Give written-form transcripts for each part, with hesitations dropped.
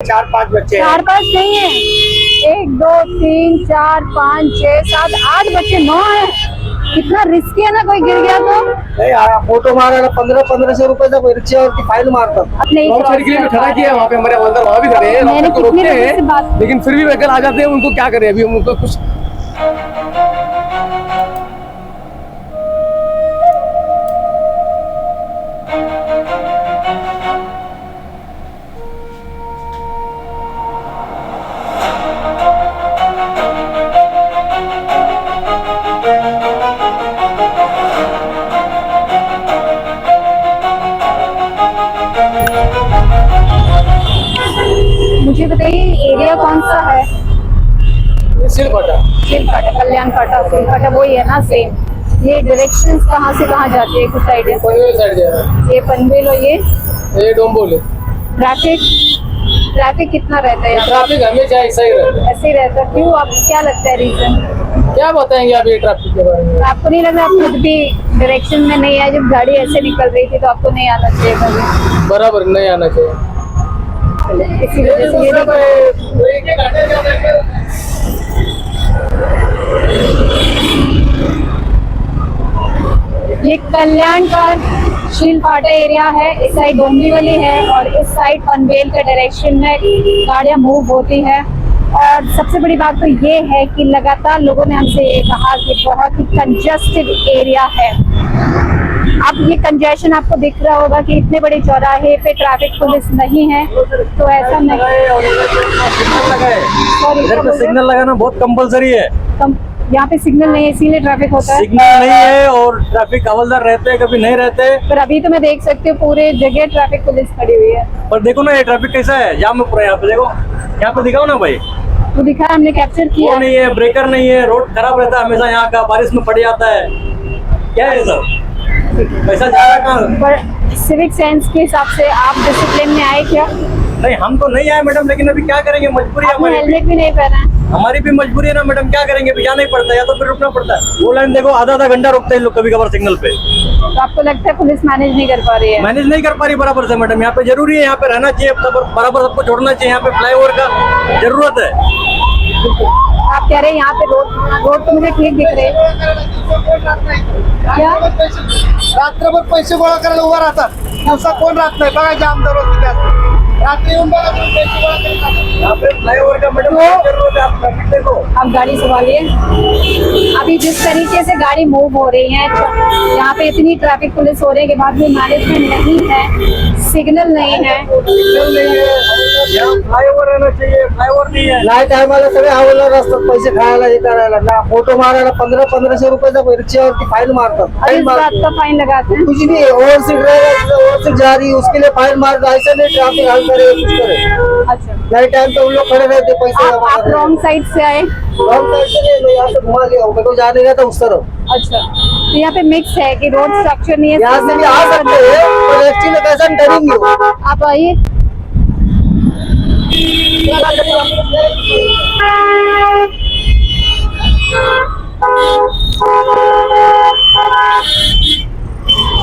4-5 बच्चे हैं। 4-5 नहीं है, 1 2 3 4 5 6 7 8 बच्चे, 9 है। कितना रिस्की है ना, कोई गिर गया तो। नहीं यार, फोटो मारा 1500 रुपए का रिक्शा और फाइन मारता। अपने ही के लिए खड़ा किया वहाँ पे, हमारे अंदर वहाँ भी खड़े हैं, मैंने को कितने रोकते लोगों से बात- हैं, लेकिन फिर भी व्हीकल आ जाते हैं, उनको क्या करें अभी हम उनको कुछ। मुझे बताइए एरिया कौन सा है? सिलफाटा सिलफाटा, कल्याण फाटा, सिलफाटा वही है ना, सेम। ये डायरेक्शंस कहाँ से कहाँ जाती है, कुछ साइड है? पनवेल साइड जा रहा ये पनवेल और है, ये डोंबोली। ट्रैफिक कितना रहता है यहाँ? ट्रैफिक हमेशा ऐसा ही रहता है। ऐसे ही रहता है, क्यों? आपको क्या लगता है रीजन? क्या बताएंगे आप ये ट्रैफिक के बारे में? आपको नहीं लग रहा आप खुद भी डायरेक्शन में नहीं आए? जब गाड़ी ऐसे निकल रही थी तो आपको नहीं आना चाहिए कभी? बराबर नहीं आना चाहिए। इसी वजह से ये कल्याण का शीलफाटा एरिया है, इस साइड डोंबिवली है और इस साइड पनवेल के डायरेक्शन में गाड़ियां मूव होती है। और सबसे बड़ी बात तो ये है कि लगातार लोगों ने हमसे ये कहा कि बहुत ही कंजस्टेड एरिया है। अब ये कंजेशन आपको दिख रहा होगा कि इतने बड़े चौराहे पे ट्रैफिक पुलिस नहीं है, तो ऐसा नहीं। इधर पे सिग्नल लगाना बहुत कंपलसरी है। यहाँ पे सिग्नल नहीं है, इसीलिए ट्रैफिक होता है। सिग्नल नहीं है और ट्रैफिक हवलदार रहते हैं, कभी नहीं रहते। पर अभी तो मैं देख सकती हूँ पूरे जगह ट्रैफिक पुलिस खड़ी हुई है। पर देखो ना ये ट्रैफिक कैसा है, जाम में पूरा। यहाँ पे देखो, यहाँ पे दिखाओ ना भाई, वो दिखा, हमने कैप्चर किया। वो नहीं है, ब्रेकर नहीं है, रोड खराब रहता है हमेशा यहाँ का, बारिश में पड़ जाता है। क्या है सर, पैसा जा रहा है कहाँ? पर सिविक सेंस के हिसाब से आप डिसिप्लिन में आए क्या? नहीं, हम तो नहीं आए मैडम, लेकिन अभी क्या करेंगे, मजबूरी है आपने हमारी। हेलमेट भी नहीं पहना है। हमारी भी मजबूरी है ना मैडम, क्या करेंगे, अभी जाना ही पड़ता है या तो फिर रुकना पड़ता है। वो लाइन देखो, आधा घंटा रुकते हैं लोग कभी कभार सिग्नल पे। तो आपको लगता है पुलिस मैनेज नहीं कर पा रही है? मैनेज नहीं कर पा रही बराबर से मैडम। यहाँ पे जरूरी है, यहाँ पे रहना चाहिए, बराबर सबको छोड़ना चाहिए। यहाँ पे फ्लाईओवर का जरूरत है। आप कह रहे हैं यहाँ पे रोड तो मुझे ठीक दिख रहे हैं। क्या रात्रभर पैसे गोळा करायला उभा राहतात, दिवसा कोण राहत नाही बघा, जाम दररोज तिथे असतो। रात्री येऊन बघा तुम्ही पैसे गोळा करतात। यहाँ पे फ्लाईओवर का मैडम जरूरत है, आप ट्रैफिक देखो। आप गाड़ी संभालिए। अभी जिस तरीके से गाड़ी मूव हो रही है, यहाँ पे इतनी ट्रैफिक पुलिस हो रही है के बाद भी मैनेजमेंट नहीं है, सिग्नल नहीं है। सिग्नल नहीं है, यहाँ फ्लाईओवर रहना चाहिए, फ्लाईओवर नहीं है। नाही टायमाला सगळे हवालदार असतात पैसे खायला हे करायला ना, फोटो मारायला 1500 रुपये का रिक्शावरती फाइन मारतात। और इस बात का फाइन लगाते हैं। कुछ नहीं, ओवर सीट रहेगा, ओवर सीट जा रही है उसके लिए फाइन मार दो, ऐसा नहीं ट्रैफिक हाल करे कुछ करे। अच्छा, नाइट टाइम तो उन लोग खड़े रहते पैसे आप रॉन्ग साइड से आए? रॉन्ग साइड से नहीं, मैं यहाँ से घुमा लिया हूँ, मेरे को जाने का था उस तरफ। अच्छा, तो यहाँ पे मिक्स है कि रोड स्ट्रक्चर नहीं है। यहाँ से भी आ सकते हैं पर एक्चुअली कैसा डरेंगे वो। आप आइए।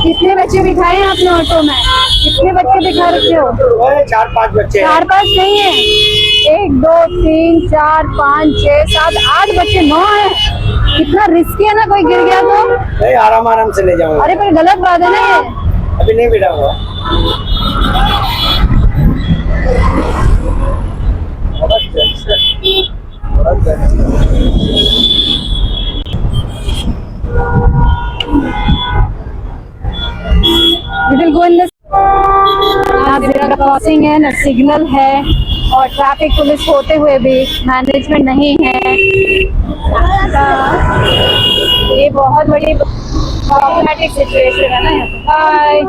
कितने बच्चे बिठाए हैं आपने ऑटो में? कितने बच्चे दिखा रखे हो? 4-5 बच्चे हैं। 4-5 नहीं है, 1 2 3 4 5 6 7 8 बच्चे, 9 है। कितना रिस्की है ना, कोई गिर गया तो। नहीं, आराम से ले जाऊंगा। अरे पर गलत बात है ना ये। अभी नहीं बिठाऊंगा। क्रॉसिंग है ना, सिग्नल है और ट्रैफिक पुलिस होते हुए भी मैनेजमेंट नहीं है। ये बहुत बड़ी प्रॉब्लमेटिक सिचुएशन है ना यहाँ पे। बाय।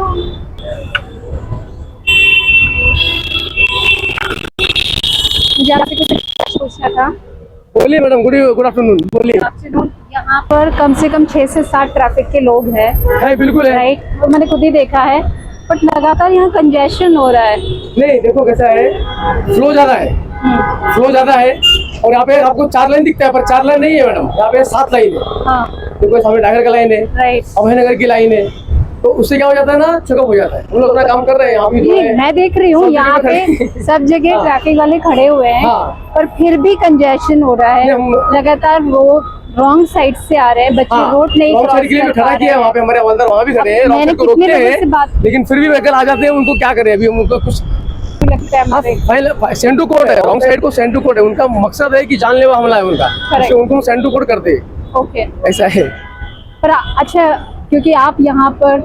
मुझे आपसे कुछ पूछना था। बोलिए मैडम, गुड आफ्टरनून, बोलिए। आफ्टरनून। यहाँ पर कम से कम 6 से 7 ट्रैफिक के लोग हैं। है, बिल्कुल है। राइट, तो मैंने खुद ही देखा है, बट लगातार यहाँ कंजेशन हो रहा है। नहीं, देखो कैसा है, फ्लो ज्यादा है, फ्लो ज्यादा है। और यहाँ पे आपको 4 लाइन दिखता है, पर 4 लाइन नहीं है मैडम, यहाँ पे 7 लाइन है। हाँ, देखो सामने डागर का लाइन है, राइट। अभयनगर की लाइन है, तो उससे क्या हो जाता है ना, चेकअप हो जाता है। हम लोग अपना काम कर रहे हैं, यहाँ भी जो नहीं, है मैं देख रही हूँ सब जगह यहाँ पे खड़े। सब जगह हाँ। ट्रैफिक वाले खड़े हुए हैं, हाँ। पर फिर भी कंजेशन हो रहा है। नहीं, हम- लगातार रोड रॉन्ग साइड से आ रहे हैं बच्चे, रोड नहीं रॉन्ग क्रॉस साइड के लिए भी कर खड़ा पा किया है, रहे वहाँ पे हैं। हमारे हवलदार वहाँ भी खड़े हैं, रॉन्ग मैंने साइड को कितने रोकते लोगों से बात हैं, लेकिन फिर भी व्हीकल आ जाते हैं, उनको क्या करें अभी, हम उनको कुछ लगता है मुझे। सेंड टू कोर्ट है, रॉन्ग साइड को सेंड टू कोर्ट है, उनका मकसद है कि जानलेवा हमला है उनका, Correct. इसलिए उनको सेंड टू कोर्ट करते, ओके, ऐसा है। पर अच्छा, क्योंकि आप यहाँ पर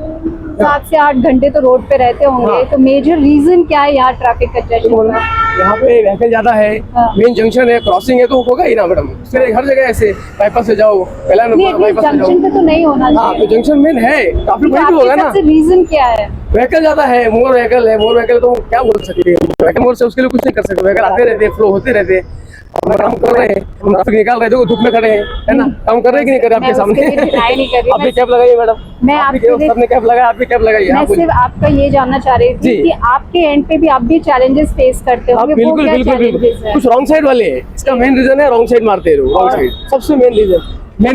7 से 8 घंटे तो रोड पे रहते होंगे, हाँ। तो मेजर रीजन क्या है यहाँ ट्रैफिक कंजेशन का? यहाँ पे व्हीकल ज्यादा है, हाँ। मेन जंक्शन है, क्रॉसिंग है, तो होगा ही ना मैडम, फिर हर जगह ऐसे बाईपास से जाओ, पहला नहीं, नंबर बाईपास से जंक्शन जाओ। पे तो नहीं होना हाँ, तो चाहिए। जंक्शन मेन है, काफी तो वही भी होगा आपके ना, सबसे रीजन क्या है? व्हीकल ज्यादा है, मोर व्हीकल है, मोर व्हीकल तो क्या बोल सकते हैं, व्हीकल मोर से उसके लिए कुछ नहीं कर सकते, व्हीकल आते रहते हैं, फ्लो होते रहते हैं, हम काम कर रहे हैं, हम ट्रैफिक निकाल रहे थे, धूप में खड़े हैं, है ना, काम कर रहे हैं कि नहीं कर रहे मैं आपके सामने? उसके लिए deny नहीं कर रही, आप भी मैं- कैप लगाइए मैडम, मैं आप भी आपके लिए- सबने कैप लगाया, आप भी कैप लगाइए, मैं आप बोलिए। सिर्फ आपका ये जानना चाह रही थी जी। कि आपके एंड पे भी आप भी चैलेंजेस फेस करते आप होंगे, वो बिल्कुल क्या बिल्कुल बिल्कुल challenges हैं? कुछ रॉन्ग साइड वाले हैं, इसका मेन रीजन है रॉन्ग साइड मारते रहो, रॉन्ग साइड सबसे मेन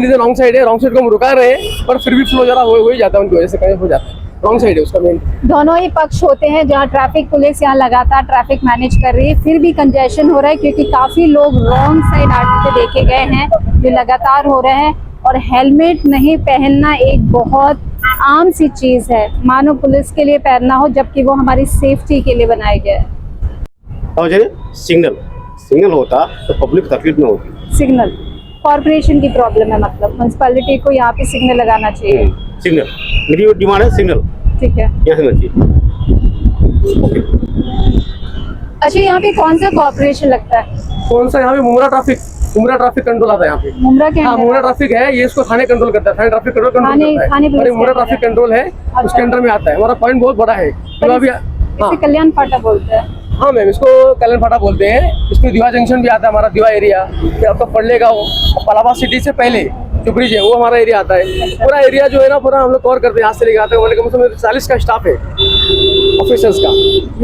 रीजन रॉन्ग साइड है, रॉन्ग साइड को हम रुका रहे हैं, पर फिर भी फ्लो जरा हो ही जाता है, उनकी वजह से कहीं हो जाता है, रॉन्ग साइड है उसका मेन। दोनों ही पक्ष होते हैं, जहाँ ट्रैफिक पुलिस यहाँ लगातार ट्रैफिक मैनेज कर रही है, फिर भी कंजेशन हो रहा है क्योंकि काफी लोग रॉन्ग साइड आते देखे गए हैं जो लगातार हो रहे हैं। और हेलमेट नहीं पहनना एक बहुत आम सी चीज है, मानो पुलिस के लिए पहनना हो, जबकि वो हमारी सेफ्टी के लिए बनाया गया है। और जो है सिग्नल होता तो पब्लिक तकलीफ में होती। सिग्नल कॉर्पोरेशन की प्रॉब्लम है, मतलब म्यूनसिपैलिटी को यहाँ पे सिग्नल लगाना चाहिए। सिग्नल मेरी डिमांड है, सिग्नल ठीक है। यहाँ से चाहिए। अच्छा, यहाँ पे कौन सा कॉर्पोरेशन लगता है? कौन सा यहाँ पे मुमरा ट्रैफिक कंट्रोल आता है यहाँ पे। मुमरा के हाँ, अंदर? मुमरा ट्रैफिक है, ये इसको थाने कंट्रोल करता है, थाने ट्रैफिक कंट्रोल थाने करता है, पुलिस और ये मुमरा के अंदर ट्रैफिक है। कंट्रोल है, उसके अंडर में आता है, हमारा पॉइंट बहुत बड़ा है। तो अभी हाँ इसे कल्याण फाटा बोलते हैं। हाँ मैम, इसको कल्याण फाटा बोलते हैं, इसमें दीवा जंक्शन भी आता है, हमारा दीवा एरिया, फिर आपका पड़ले गाँव, पलावा सिटी से पहले जो ब्रिज है वो हमारा एरिया आता है। पूरा एरिया जो है ना, पूरा हम लोग कवर करते हैं, यहाँ से लेके आते हैं, कम से कम 40 का स्टाफ है ऑफिसर्स का,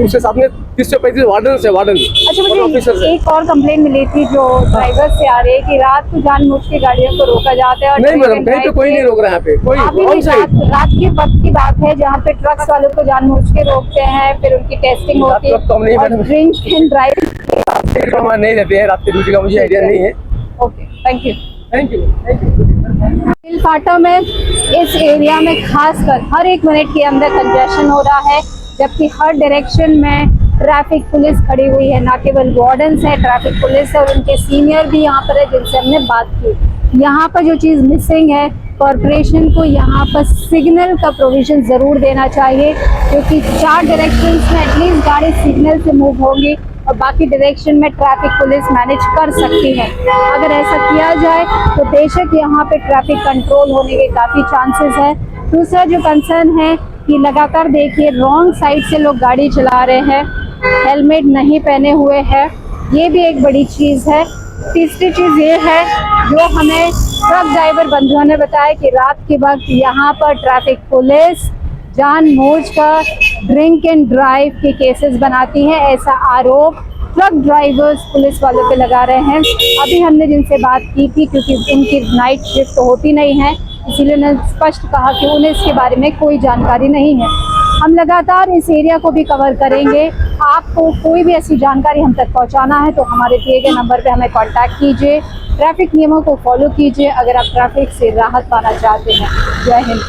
उसके साथ में 30 से 35 वार्डन है, वार्डन अच्छा, और ऑफिसर्स मुझे है। एक और कंप्लेंट मिली थी जो ड्राइवर से आ रही है कि रात को जानबूझ के गाड़ियों को रोका जाता है और नहीं drink मैडम, and कहीं पे drive कोई पे- नहीं रोक रहा है, यहाँ पे कोई अभी रॉन्ग भी साइड। रात के वक्त की बात है जहाँ पे ट्रक्स वालों को जानबूझ के रोकते हैं, फिर उनकी टेस्टिंग रात होती के वक्त तो हम नहीं है और मैडम। Drink and drive. हमारे नहीं रहते हैं, रात की ड्यूटी का मुझे आइडिया नहीं है। Okay, thank you. Thank you. फाटा में इस एरिया में खासकर हर 1 मिनट के अंदर कंजेशन हो रहा है, जबकि हर डायरेक्शन में ट्रैफिक पुलिस खड़ी हुई है। ना केवल वार्डन्स है, ट्रैफिक पुलिस है और उनके सीनियर भी यहाँ पर है जिनसे हमने बात की। यहाँ पर जो चीज़ मिसिंग है, कॉरपोरेशन को यहाँ पर सिग्नल का प्रोविजन ज़रूर देना चाहिए, क्योंकि 4 डायरेक्शंस में एटलीस्ट गाड़ी सिग्नल से मूव होगी और बाकी डायरेक्शन में ट्रैफिक पुलिस मैनेज कर सकती है। अगर ऐसा किया जाए तो बेशक यहाँ पे ट्रैफिक कंट्रोल होने के काफ़ी चांसेस है। दूसरा जो कंसर्न है कि लगातार देखिए रॉन्ग साइड से लोग गाड़ी चला रहे हैं, हेलमेट नहीं पहने हुए हैं, ये भी एक बड़ी चीज़ है। तीसरी चीज़ ये है जो हमें ट्रक ड्राइवर बंधुओं ने बताया कि रात के वक्त यहाँ पर ट्रैफिक पुलिस जानबूझकर ड्रिंक एंड ड्राइव के केसेस बनाती है, ऐसा आरोप ट्रक ड्राइवर्स पुलिस वालों पे लगा रहे हैं। अभी हमने जिनसे बात की थी, क्योंकि उनकी नाइट शिफ्ट तो होती नहीं है, इसीलिए उन्होंने स्पष्ट कहा कि उन्हें इसके बारे में कोई जानकारी नहीं है। हम लगातार इस एरिया को भी कवर करेंगे। आपको कोई भी ऐसी जानकारी हम तक पहुंचाना है तो हमारे दिए गए नंबर पे हमें कांटेक्ट कीजिए। ट्रैफिक नियमों को फॉलो कीजिए अगर आप ट्रैफिक से राहत पाना चाहते हैं। जय हिंद।